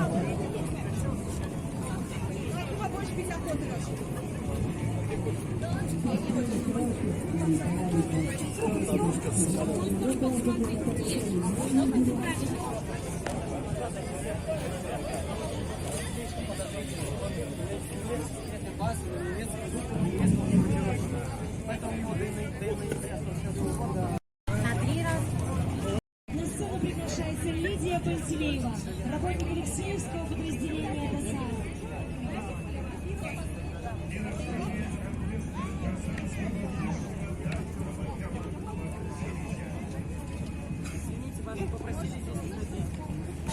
На сцену приглашается Лидия Пантелеева, работник Алексеевского подразделения ДОСААФ.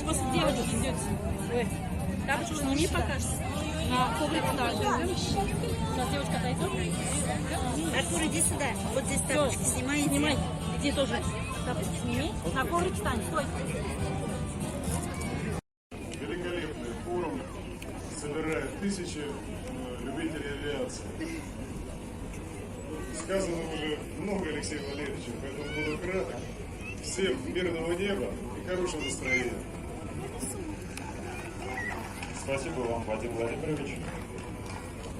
После девочки идет. Тапочку сними пока. На коврик ставим. Сейчас девочка отойдет. Артур, иди сюда. Вот здесь тапочки снимай. Снимай. Иди тоже. Тапочки сними. На коврик встань. Стой. Великолепный форум собирает тысячи любителей авиации. Сказано уже много Алексеем Валерьевичем, поэтому буду краток. Всем мирного неба и хорошего настроения. Спасибо вам, Вадим Владимирович.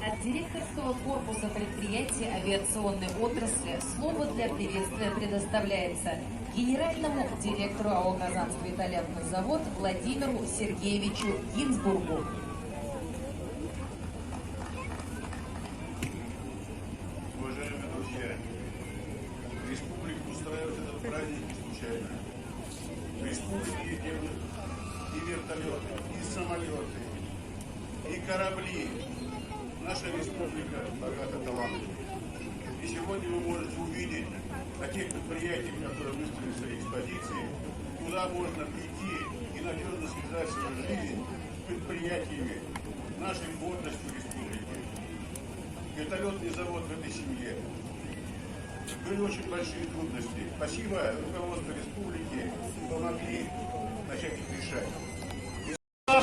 От директорского корпуса предприятия авиационной отрасли слово для приветствия предоставляется генеральному директору АО «Казанский вертолетный завод» Владимиру Сергеевичу Гинзбургу. Уважаемые друзья, республика устраивает этот праздник не случайно. В республике и вертолеты, и самолеты, и корабли. Наша республика богата талантом. И сегодня вы можете увидеть на тех предприятиях, которые выставили свои экспозиции, куда можно прийти и надежно связать свою жизнь с предприятиями нашей гордостью республики. Вертолетный завод в этой семье. Были очень большие трудности. Спасибо руководству республики, помогли начать их решать.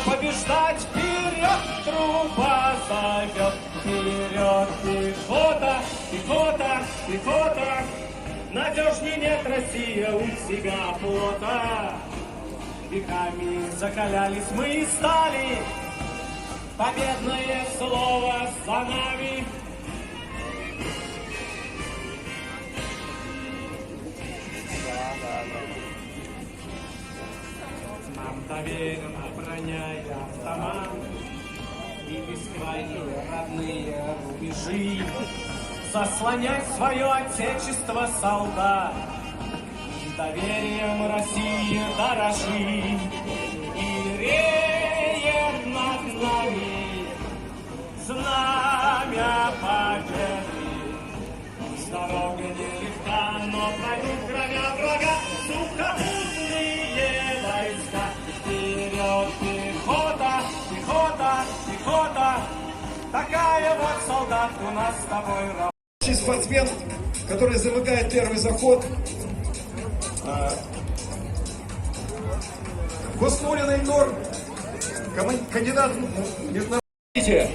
Побеждать вперед, труба зовет, вперед, пехота, пехота, пехота. Надежней нет Россия у себя флота. Веками закалялись мы и стали, победное слово за нами. Нам доверена броня и автомат, и бескрайние родные рубежи. Заслонять свое отечество солдат, и доверием России дорожи. И реет над нами знамя победы. С дорога нелегка, но пройдут громя врага сухопутные войска. Вперед, пехота, пехота, пехота. Такая вот, солдат, у нас с тобой работа. Спортсмен, который замыкает первый заход. Гуснулин Ильнур, кандидат международных.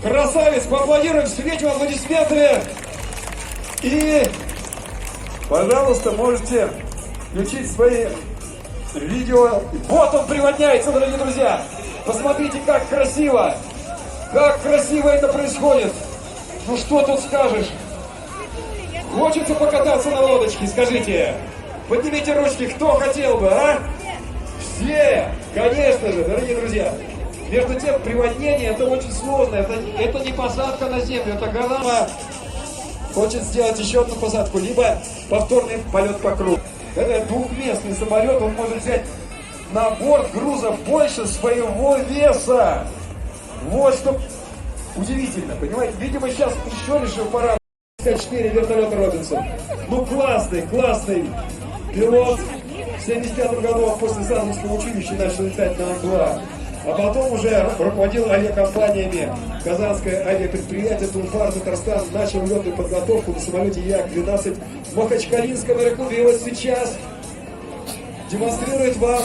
Красавец, поаплодируем, встретим аплодисментами. И, пожалуйста, можете включить свои видео. Вот он приводняется, дорогие друзья. Посмотрите, как красиво. Как красиво это происходит. Ну что тут скажешь? Хочется покататься на лодочке, скажите. Поднимите ручки, кто хотел бы, а? Все, конечно же, дорогие друзья. Между тем, приводнение это очень сложно. Это не посадка на землю, это голова хочет сделать еще одну посадку, либо повторный полет по кругу. Это двухместный самолет, он может взять на борт грузов больше своего веса. Вот что удивительно, понимаете? Видимо, сейчас еще решил пора 54 вертолета Робинсон. Ну классный пилот. В 75 году после Сазовского училища начал летать на Ан-2. А потом уже руководил авиакомпаниями. Казанское авиапредприятие Тулпар Татарстан начал летную подготовку на самолете Як-12 в Махачкалинском аэроклубе. И вот сейчас демонстрирует вам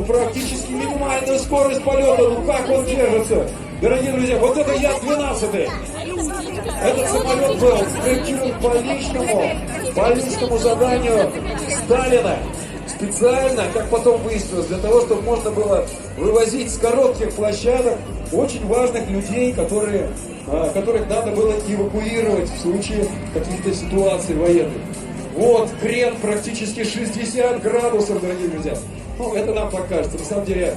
практически минимальную скорость полета. Ну как он держится? Дорогие друзья, вот это Як-12. Этот самолет был спроектирован по личному заданию Сталина. специально, как потом выяснилось, для того, чтобы можно было вывозить с коротких площадок очень важных людей, которых надо было эвакуировать в случае каких-то ситуаций военных. Вот, крен практически 60 градусов, дорогие друзья. Ну, это нам покажется. На самом деле,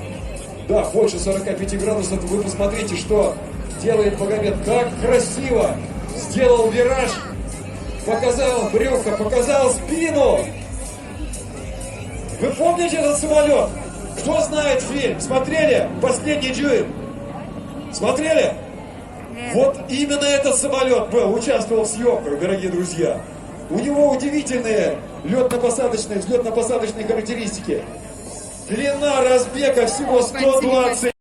да, больше 45 градусов. Вы посмотрите, что делает Магомед. Как красиво сделал вираж. Показал брюхо, показал спину. Вы помните этот самолет? Кто знает фильм? Смотрели? «Последний дюйм»? Смотрели? Вот именно этот самолет был, участвовал в съемках, дорогие друзья. У него удивительные летно-посадочные, взлетно-посадочные характеристики. Длина разбега всего 120.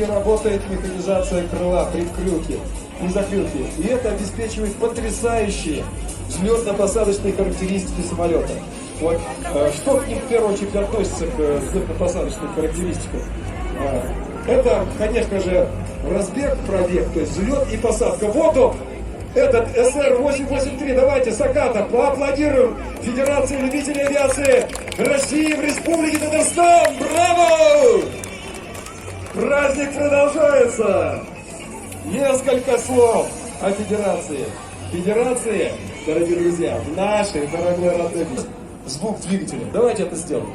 Работает механизация крыла при вклюке, при заклюке. И это обеспечивает потрясающие взлетно-посадочные характеристики самолета. Вот, что к ним в первую очередь относится к взлетно-посадочным характеристикам? Это, конечно же, разбег, пробег, то есть взлет и посадка. Вот он, этот СР-883. Давайте, Сакатов, поаплодируем Федерации любителей авиации России в Республике Татарстан. Браво! Праздник продолжается. Несколько слов о Федерации. Федерации, дорогие друзья, в нашей дорогой родной звук двигателя. Давайте это сделаем.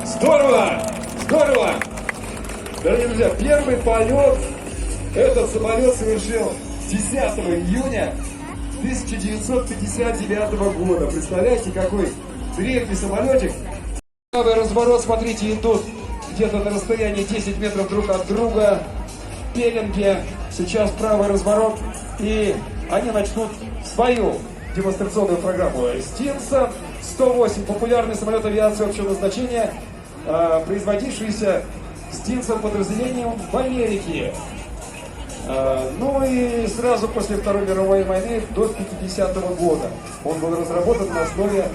Здорово! Здорово! Дорогие друзья, первый полет этот самолет совершил 10 июня 1959 года. Представляете, какой древний самолетик. Правый разворот, смотрите, идут где-то на расстоянии 10 метров друг от друга. Пеленги. Сейчас правый разворот. И они начнут свою демонстрационную программу. Стинсон 108. Популярный самолет авиации общего назначения, производившийся Стинсон подразделением в Америке. Ну и сразу после Второй мировой войны до 50-го года он был разработан на основе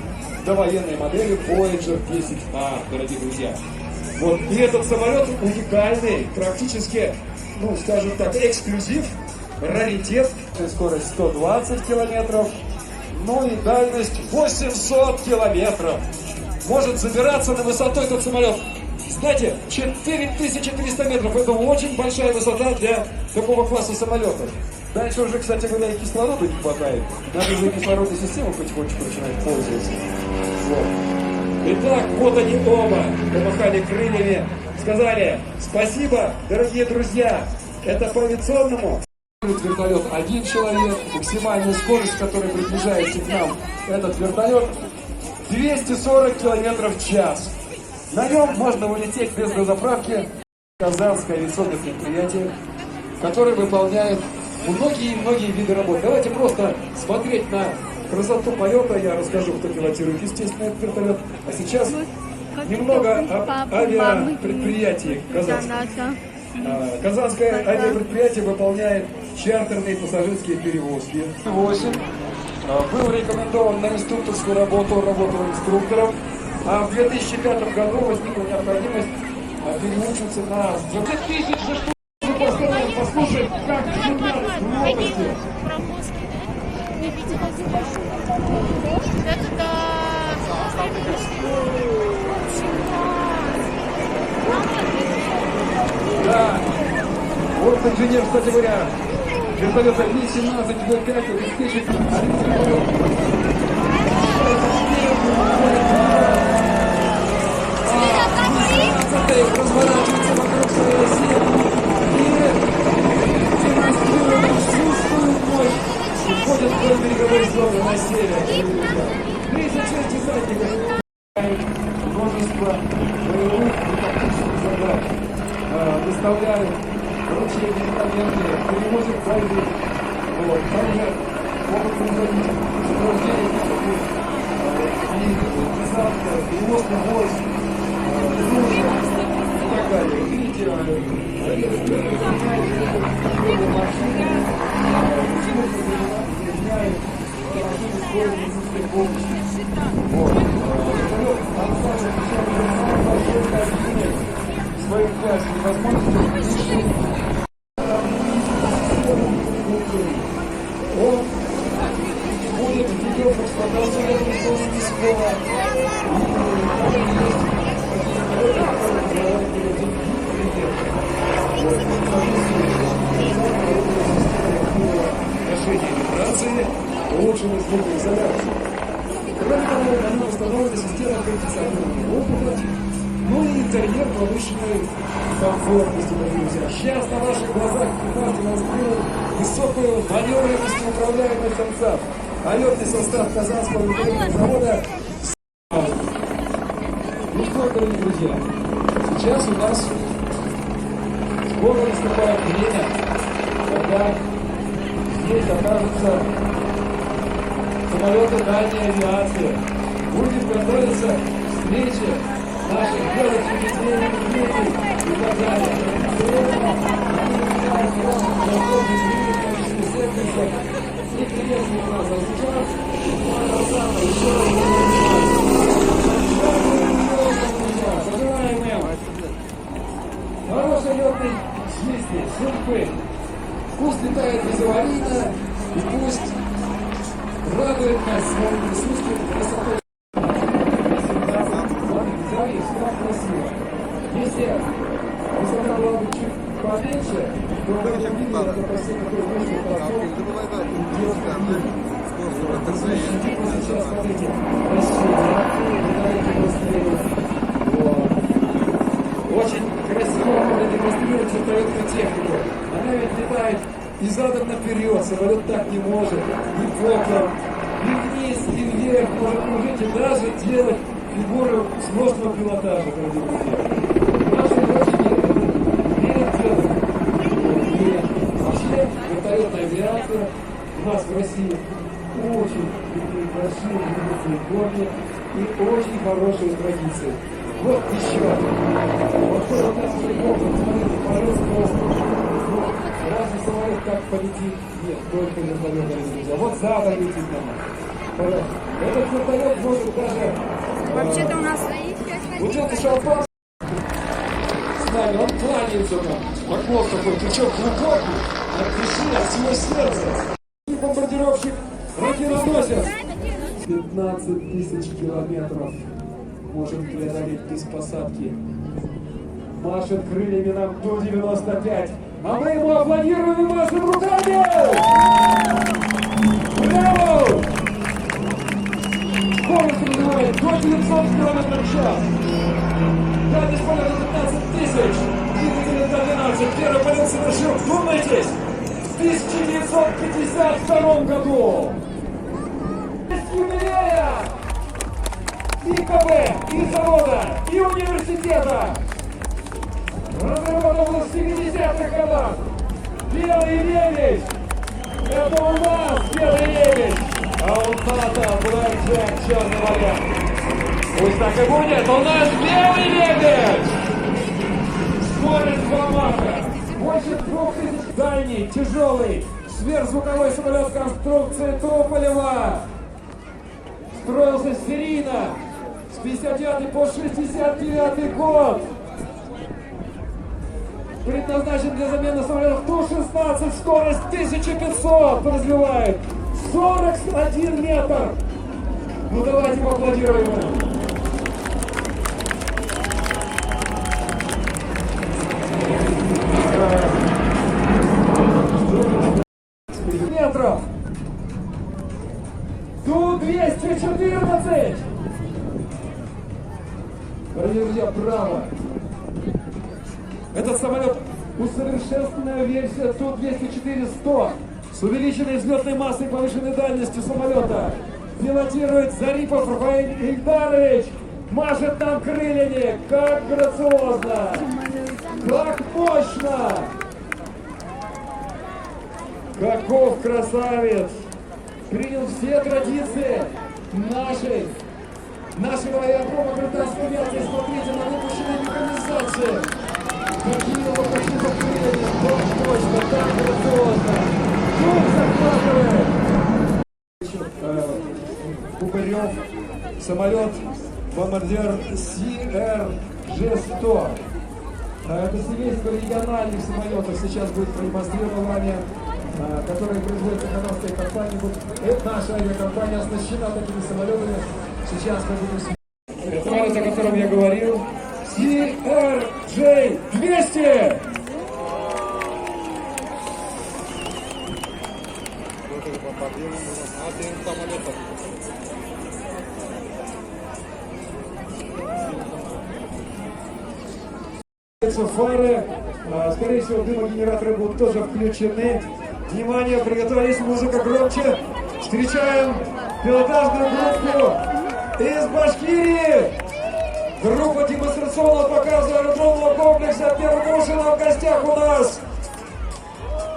довоенной модели Voyager 10A, дорогие друзья. Вот. И этот самолет уникальный, практически, ну скажем так, эксклюзив, раритет. Скорость 120 километров, ну и дальность 800 километров. Может забираться на высоту этот самолет. Знаете, 4300 метров, это очень большая высота для такого класса самолетов. Дальше уже, кстати говоря, и кислорода не хватает. Надо уже кислородной системой потихонечку начинать пользоваться. Вот. Итак, вот они оба помахали крыльями, сказали: спасибо, дорогие друзья, это по авиационному. Вертолет один человек, максимальная скорость, которая приближается к нам, этот вертолет 240 километров в час. На нем можно вылететь без дозаправки. Казанское авиационное предприятие, которое выполняет многие виды работ. Давайте просто смотреть на красоту полета. Я расскажу, кто пилотирует, естественно, этот вертолет. А сейчас немного об авиапредприятии Казанского. Казанское авиапредприятие выполняет чартерные пассажирские перевозки. 8. Был рекомендован на инструкторскую работу, работал инструктором. А в 2005 году возникла необходимость переучиться на 20 тысяч за что. Послушай, как журналист в области. Да. Вот инженер, кстати говоря, вертолета Ми-17В5 обеспечит разворачивается вокруг своей оси и демонстрирует всю свою мощь. Уходит в береговой зоны на север. 36 десантников. Множество боевых и тактических задач. Доставляют вручение медикаменты, перевозят бойцы. Вот. Также могут производить сопровождение и десантка, перевозка войск, и так далее. Видите, машины, изменяют машины скорой медицинской помощи. Вот. Вертолет в своем классе возможности функции улучшенной звукоизоляции. Кроме того, на нем установлена система кондиционирования воздуха, ну и интерьер повышенной комфортности, дорогие друзья. Сейчас на ваших глазах экипаж демонстрирует высокую маневренность и управляемость ансамбля. А летный состав Казанского вертолетного завода. Ну что, дорогие друзья, сейчас у нас скоро наступает время, когда здесь окажутся самолеты дальней авиации. Будем готовиться к встрече наших белых медведей и так далее. И приветствую вас, а сейчас пожелаем им хорошей летной жизни, судьбы. Пусть летает безаварийно и пусть радует нас своим присутствием, красотой. Красиво. Если высота была бы чуть поменьше, то в этом виде это почти такой выше платформ. Сейчас смотрите, очень красиво можно демонстрировать вертолетную технику. Она ведь летает и задом наперед, самолет так не может, ни боком, ни вниз, ни вверх, может кружить и даже делать фигуры сложного пилотажа, дорогие друзья. Наши летчики умеют делать. И вообще вертолетная авиация у нас в России очень большие традиции помни и очень хорошие традиции. Вот еще. Вот что у нас уже можно смотреть, пожалуйста, разве самолет как полетит? Нет, только вертолет, дорогие друзья. Вот задом летит нам. Пожалуйста. Этот вертолет может даже... Вообще-то у нас... Вот это шалпан с нами, он кланяется нам. Поклон такой, причем глубокий, от души, от всего сердца. И бомбардировщик ракетоносец 15 тысяч километров может преодолеть без посадки. Машет крыльями нам Ту-95. А мы ему аплодируем и машем руками! Браво! Скорость развивает до 900 км в час. Дальность полета 15 тысяч. Двигатель до 12. Первый полет совершил, вдумайтесь, в 1952 году. Юбилея и КБ, и завода, и университета. Разработан был в 70-х годах. Белый лебедь. Это у нас белый лебедь. А у НАТО Блэкджек, черный вариант. Пусть так и будет. У нас белый лебедь. Скорость 2 Маха. Больше 2000. Дальний, тяжелый, сверхзвуковой самолет конструкции Туполева. Строился серийно с 59 по 69 год. Предназначен для замены самолетов Ту-16, скорость 1500 развивает, 41 метр. Ну давайте поаплодируем ему. Метров. Ту-214. Дорогие друзья, браво! Этот самолет усовершенствованная версия Ту-204-100 с увеличенной взлетной массой и повышенной дальностью самолета. Пилотирует Зарипов Рафаэль Ильдарович. Машет нам крыльями. Как грациозно! Как мощно! Каков красавец! Принял все традиции нашего аэродрома британской авиации. Смотрите на выпущенные механизации. Какие лопатины крылья, как точно, так грациозно. Дух захватывает. Купырев, самолет бомбардир CRJ-100. Это семейство региональных самолетов сейчас будет продемонстрирование, которые производят канадская компания. Наша авиакомпания оснащена такими самолетами. Сейчас мы будем смотреть. Самолет, о котором я говорил, CRJ-200. Фары, скорее всего, дымогенераторы будут тоже включены. Внимание, приготовились, музыка громче. Встречаем пилотажную группу из Башкирии. Группа демонстрационного показа аэродромного комплекса Первушина в гостях у нас.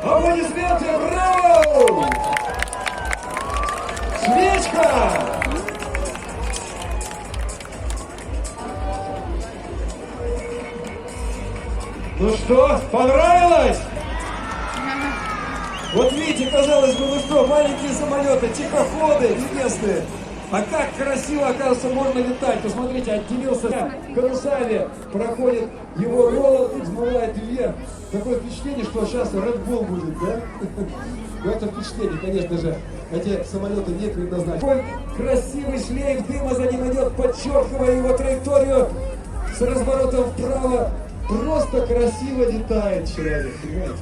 Аплодисменты, браво! Свечка! Ну что, понравилось? Вот видите, казалось бы, ну что, маленькие самолеты, тихоходы небесные. А как красиво, оказывается, можно летать. Посмотрите, отделился карусали, проходит его роллер, взмывает вверх. Такое впечатление, что сейчас Red Bull будет, да? Это впечатление, конечно же, эти самолеты не предназначены. Такой красивый шлейф дыма за ним идет, подчеркивая его траекторию с разворотом вправо. Просто красиво летает человек, понимаете?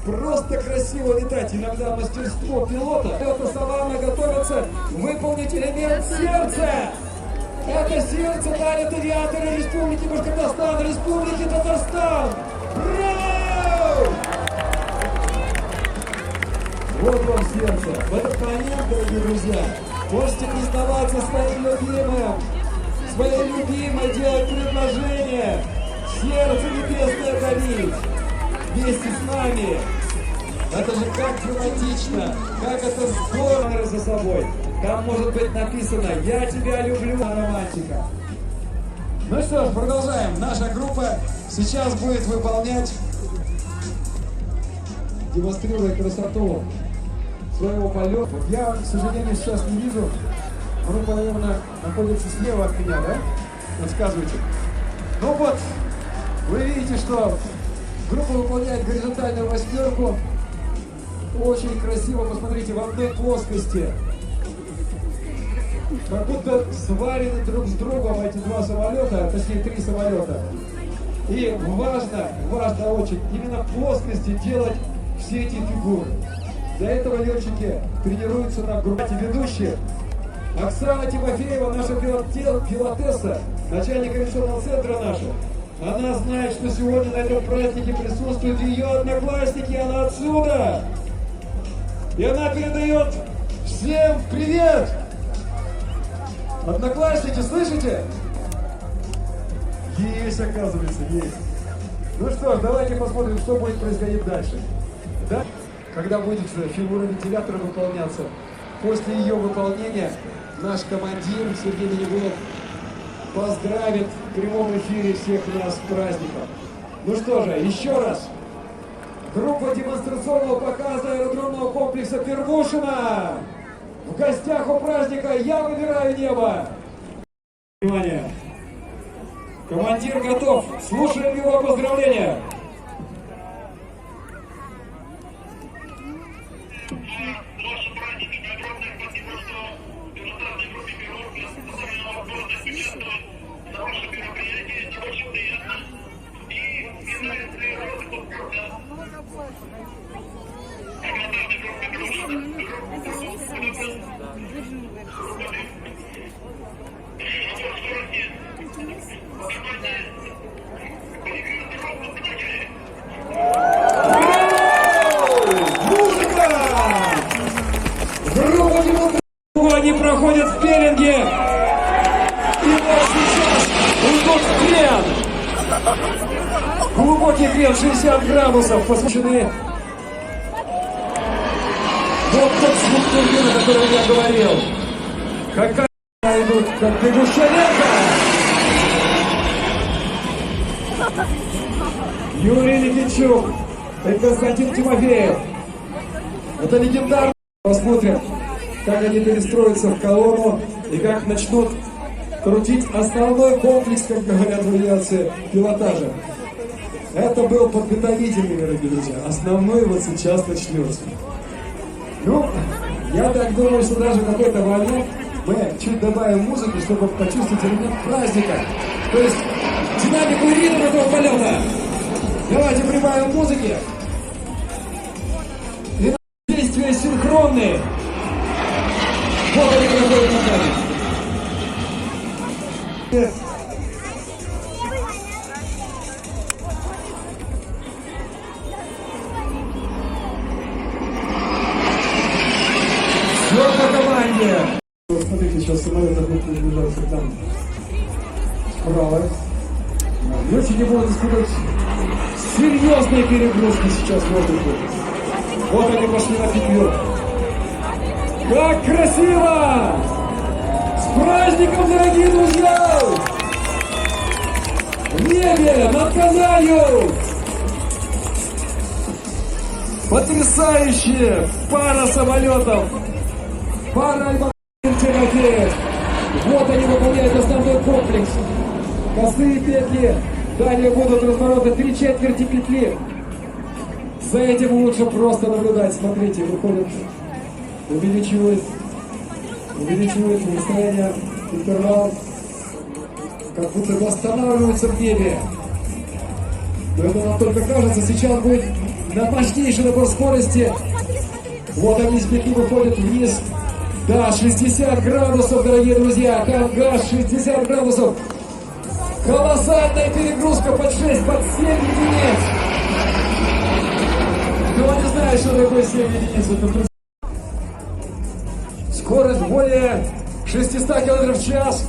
Просто красиво летать. Иногда мастерство пилота. Это Саванна готовится выполнить элемент сердца. Это сердце дарят авиаторы Республики Башкортостан, Республики Татарстан. Браво! Вот вам сердце. В этот момент, дорогие друзья, можете не сдаваться своим любимым. Своей любимой делать предложение. Сердце небесное дарить. Вместе с нами. Это же как драматично, как это здорово за собой. Там может быть написано «Я тебя люблю, романтика». Ну что ж, продолжаем. Наша группа сейчас будет выполнять, демонстрируя красоту своего полета. Вот я, к сожалению, сейчас не вижу. Группа, наверное, находится слева от меня, да? Подсказывайте. Ну вот, вы видите, что группа выполняет горизонтальную восьмерку. Очень красиво, посмотрите, в одной плоскости. Как будто сварены друг с другом эти два самолета, точнее 3 самолета. И важно очень, именно в плоскости делать все эти фигуры. Для этого летчики тренируются на группе ведущих. Оксана Тимофеева, наша пилотесса, начальник авиационного центра нашего. Она знает, что сегодня на этом празднике присутствуют ее одноклассники, она отсюда. И она передает всем привет. Одноклассники, слышите? Есть, оказывается, есть. Ну что ж, давайте посмотрим, что будет происходить дальше. Да? Когда будет фигура вентилятора выполняться, после ее выполнения наш командир Сергей Минигулов поздравит в прямом эфире всех нас с праздником. Ну что же, еще раз. Группа демонстрационного показа аэродромного комплекса Первушина. В гостях у праздника «Я выбираю небо». Внимание! Командир готов. Слушаем его поздравления. Они проходят в пеленге. И вот сейчас уйдут в крен. Глубокий крен, 60 градусов. Посвящены вот тот звук турбины, о котором я говорил. Какая идут, как бегущая лента. Юрий Никитчук и Константин Тимофеев. Это легендарно. Посмотрим, как они перестроятся в колонну и как начнут крутить основной комплекс, как говорят в авиации, пилотажа. Это был подготовительный, дорогие друзья. Основной вот сейчас начнется. Ну, я так думаю, что даже в какой-то момент мы чуть добавим музыки, чтобы почувствовать элемент праздника. То есть динамику и ритм этого полета. Давайте прибавим музыки. И действия синхронные. Вот они проходят на камень. Все по команде. Вот смотрите, сейчас самолеты будут приближаться к нам справа. Летчики будут испытывать серьезные перегрузки сейчас в воздухе. Вот они пошли на петлю. Как красиво! С праздником, дорогие друзья! В небе, над Казанью! Потрясающая пара самолетов! Пара Альбатросов. Вот они выполняют основной комплекс. Косые петли. Далее будут развороты 3/4 петли. За этим лучше просто наблюдать. Смотрите, выходит, увеличивает расстояние, интервал, как будто бы останавливается в небе. Но это нам только кажется. Сейчас будет на мощнейший набор скорости. Вот они из петли выходят вниз. Да, 60 градусов, дорогие друзья. Там газ 60 градусов. Колоссальная перегрузка под 6, под 7 единиц. Кто не знает, что такое 7 единиц? Скорость более 600 км в час.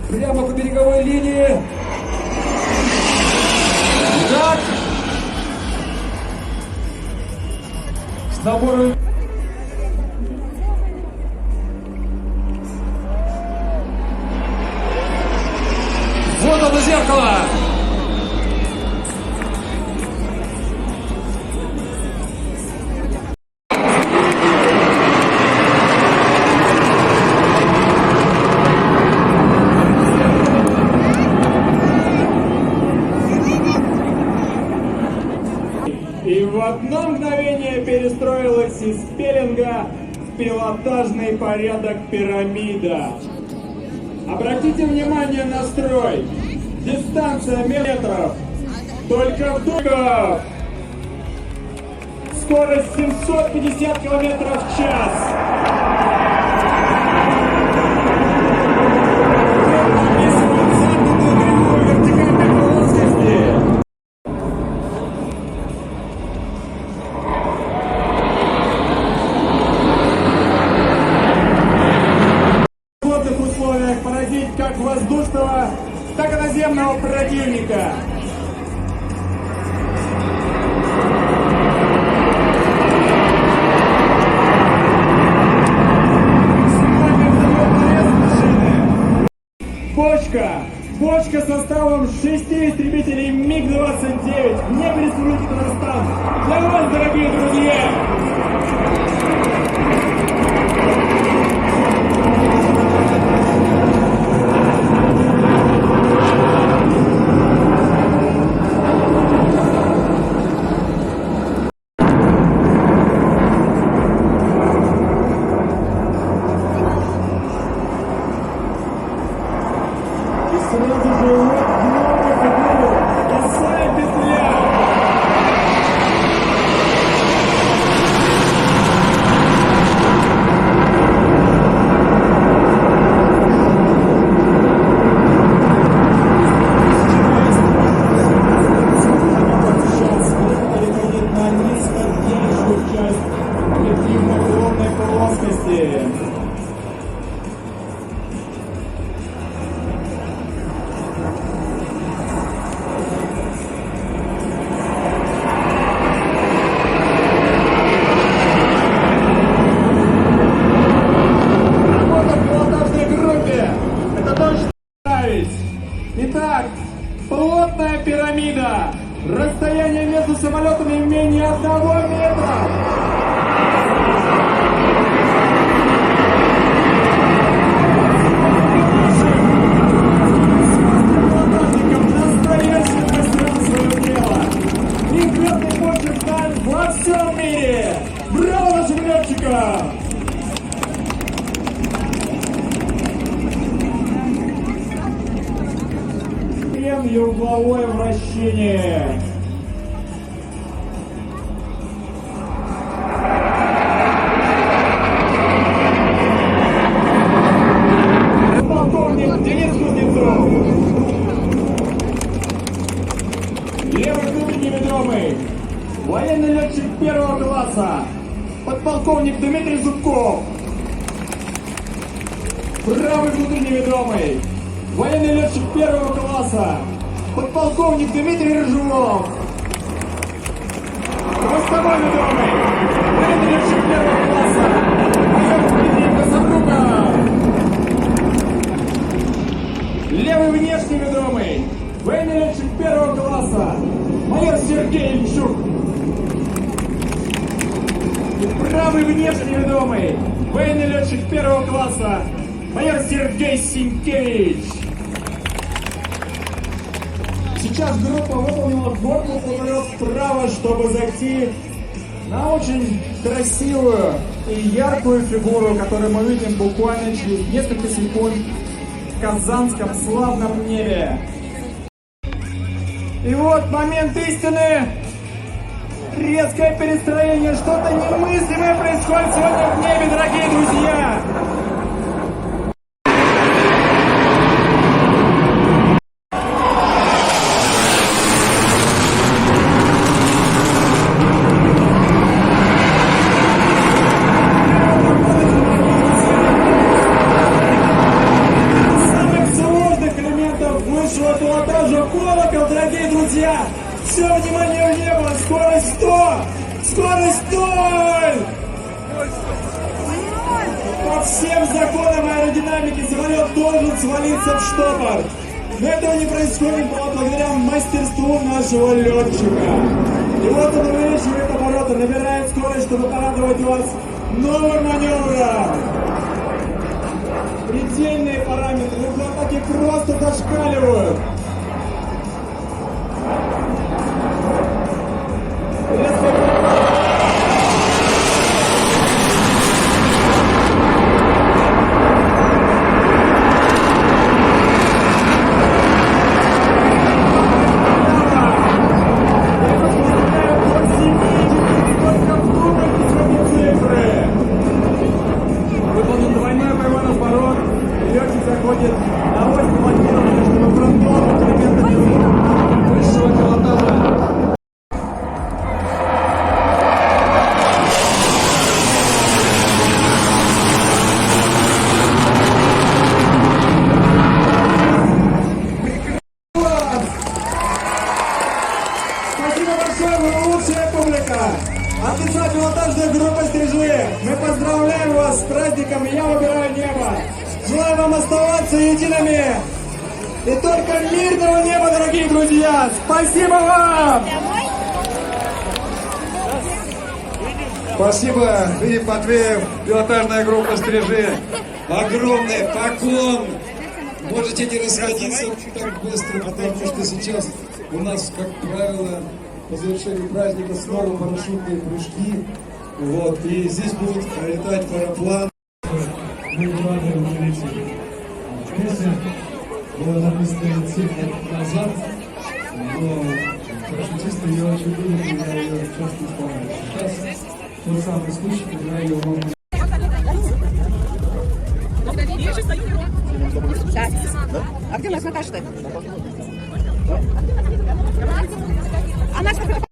Прямо по береговой линии. Итак, с набором... Вот оно, зеркало! И в одно мгновение перестроилась из пеленга в пилотажный порядок пирамида. Обратите внимание на строй. Дистанция метров. Только вдруг. Скорость 750 км в час. Описывают заданную прямую вертикальной плоскости. В водных условиях поразить как воздушного, так и наземного противника. Бочка с составом 6 истребителей МиГ-29 в небе Республики Татарстан. Для вас, дорогие друзья! Сразу же вот новый петлю, косая петля. Сейчас переходит на нисходящую часть объективно-колонной плоскости. Итак, плотная пирамида. Расстояние между самолетами менее 1 метра. Настоящий мастер своего дела. Неверный почерк знает во всем мире. Браво нашим летчикам! И угловое вращение. первого класса, подполковник Дмитрий Зубков. Правый внутренний ведомый, военный летчик первого класса, подполковник Дмитрий Рыжулов. Хвостовой ведомый, военный летчик первого класса, майор Дмитрий Кособруков. Левый внешний ведомый, военный летчик первого класса, майор Сергей Ильчук. И правый внешний ведомый, военный летчик первого класса, майор Сергей Синкевич. Сейчас группа выполнила форму поворот вправо, чтобы зайти на очень красивую и яркую фигуру, которую мы видим буквально через несколько секунд в казанском славном небе. И вот момент истины. Резкое перестроение. Что-то немыслимое происходит сегодня в небе, дорогие друзья. Высшего пилотажа колокол, дорогие друзья! Все внимание в небо! Скорость 100! Скорость 0! По всем законам аэродинамики самолет должен свалиться в штопор. Но этого не происходит благодаря мастерству нашего летчика. И вот он увеличивает обороты, набирает скорость, чтобы порадовать вас новым маневром. Предельные параметры, атаки просто зашкаливают. Выполнен двойной боевой разворот. Летчик заходит на ось пилотирования, чтобы продолжить элементы высшего пилотажа. Спасибо большое, вы лучшая публика! От лица пилотажной группы «Стрижи» мы поздравляем вас с праздником «Я выбираю небо». Желаю вам оставаться едиными и только мирного неба, дорогие друзья! Спасибо вам! Спасибо, Филипп Матвеев, пилотажная группа «Стрижи». Огромный поклон. Можете не расходиться так быстро, потому что сейчас у нас, как правило, по завершению праздника снова парашютные прыжки. Вот, и здесь будет летать параплан. Мы рады увидеть песня. Была записана 7 лет назад, но парашютисты ее очень любят, и я ее часто исполняю. Сейчас тот самый случай, когда ее можно... А где у нас Наташа?